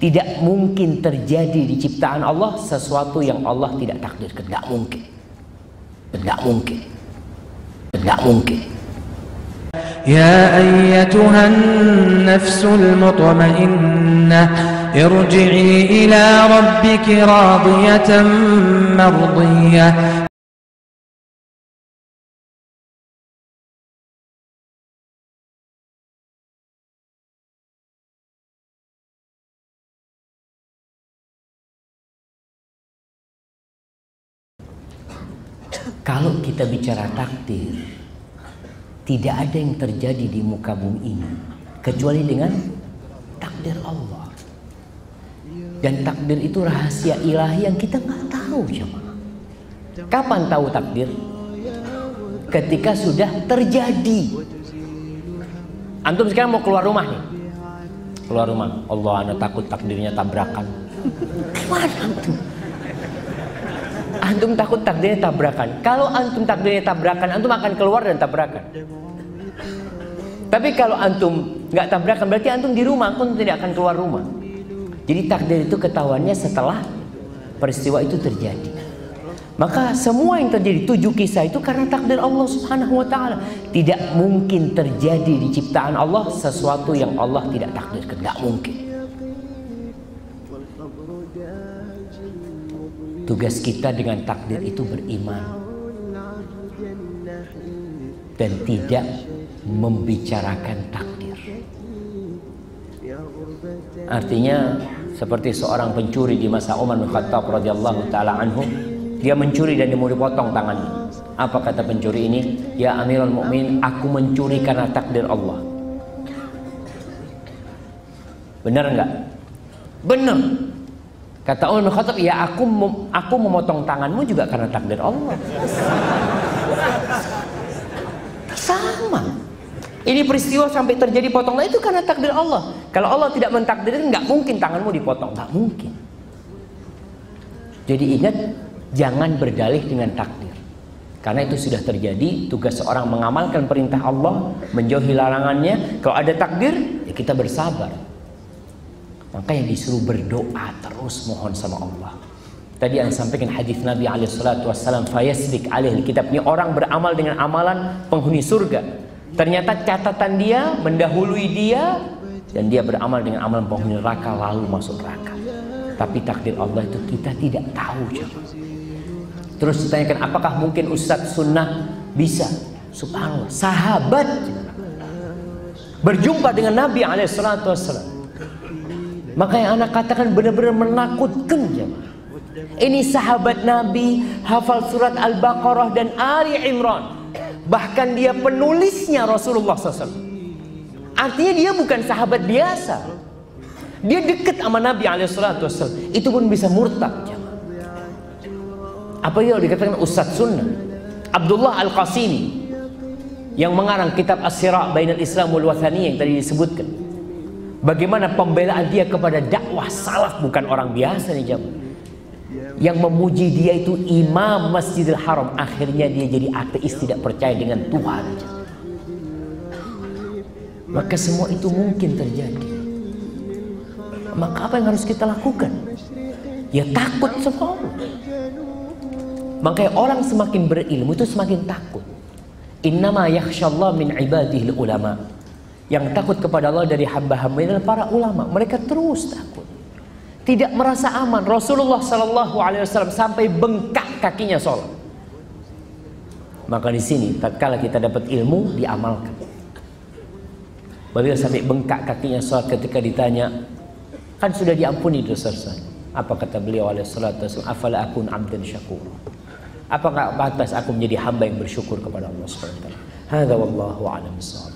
Tidak mungkin terjadi di ciptaan Allah sesuatu yang Allah tidak takdirkan. Tidak mungkin. Tidak mungkin. Tidak mungkin. Ya ayyatuhan nafsul mutmainnah irji'i ila rabbiki radiyatan mardiyah. Kalau kita bicara takdir, tidak ada yang terjadi di muka bumi ini kecuali dengan takdir Allah. Dan takdir itu rahasia ilahi yang kita nggak tahu, jemaah. Kapan tahu takdir? Ketika sudah terjadi. Antum sekarang mau keluar rumah nih. Keluar rumah, Allah, ana takut takdirnya tabrakan. Gimana antum? Antum takut takdirnya tabrakan. Kalau antum takdirnya tabrakan, antum akan keluar dan tabrakan. Tapi kalau antum nggak tabrakan, berarti antum di rumah, antum tidak akan keluar rumah. Jadi takdir itu ketahuannya setelah peristiwa itu terjadi. Maka semua yang terjadi 7 kisah itu karena takdir Allah Subhanahu wa taala. Tidak mungkin terjadi di ciptaan Allah sesuatu yang Allah tidak takdirkan. Tidak mungkin. Tugas kita dengan takdir itu beriman dan tidak membicarakan takdir. Artinya seperti seorang pencuri di masa Umar bin Khattab radhiyallahu taala anhu, dia mencuri dan dia mau dipotong tangannya. Apa kata pencuri ini? Ya Amirul Mukminin, aku mencuri karena takdir Allah. Benar enggak? Benar. Kata Umar bin Khattab, ya aku memotong tanganmu juga karena takdir Allah. Sama. Ini peristiwa sampai terjadi potonglah itu karena takdir Allah. Kalau Allah tidak mentakdirkan, nggak mungkin tanganmu dipotong, nggak mungkin. Jadi ingat, jangan berdalih dengan takdir. Karena itu sudah terjadi. Tugas seorang mengamalkan perintah Allah, menjauhi larangannya. Kalau ada takdir, ya kita bersabar. Makanya disuruh berdoa terus, mohon sama Allah. Tadi yang sampaikan hadis Nabi SAW, fayasbik alaihi kitab. Ini orang beramal dengan amalan penghuni surga. Ternyata catatan dia mendahului dia, dan dia beramal dengan amalan penghuni neraka lalu masuk neraka. Tapi takdir Allah itu kita tidak tahu. Terus ditanyakan, apakah mungkin Ustadz sunnah? Bisa. Subhanallah, sahabat berjumpa dengan Nabi SAW. Makanya anak katakan benar-benar menakutkan, jemaah. Ini sahabat Nabi, hafal surat Al-Baqarah dan Ali Imran. Bahkan dia penulisnya Rasulullah SAW. Artinya dia bukan sahabat biasa. Dia dekat sama Nabi SAW. Itu pun bisa murtad, jemaah. Apa yang dikatakan Ustadz Sunnah Abdullah Al-Qasimi yang mengarang kitab As-Sira' Bainal Islam wal Wathaniyah yang tadi disebutkan. Bagaimana pembelaan dia kepada dakwah salaf, bukan orang biasa nih jemaah. Yang memuji dia itu imam Masjidil Haram. Akhirnya dia jadi ateis, tidak percaya dengan Tuhan. Maka semua itu mungkin terjadi. Maka apa yang harus kita lakukan? Ya takut sama Allah. Makanya orang semakin berilmu itu semakin takut. Innama yakhshallah min ibadihi ulama. Yang takut kepada Allah dari hamba-hamba adalah para ulama. Mereka terus takut, tidak merasa aman. Rasulullah SAW sampai bengkak kakinya sholat. Maka di sini tatkala kita dapat ilmu, diamalkan. Beliau sampai bengkak kakinya sholat ketika ditanya, kan sudah diampuni dosa-dosa. Apa kata beliau alaihissalam? Afala akun abdan syakur. Apakah batas aku menjadi hamba yang bersyukur kepada Allah SWT? Hadza wallahu a'lam bissawab.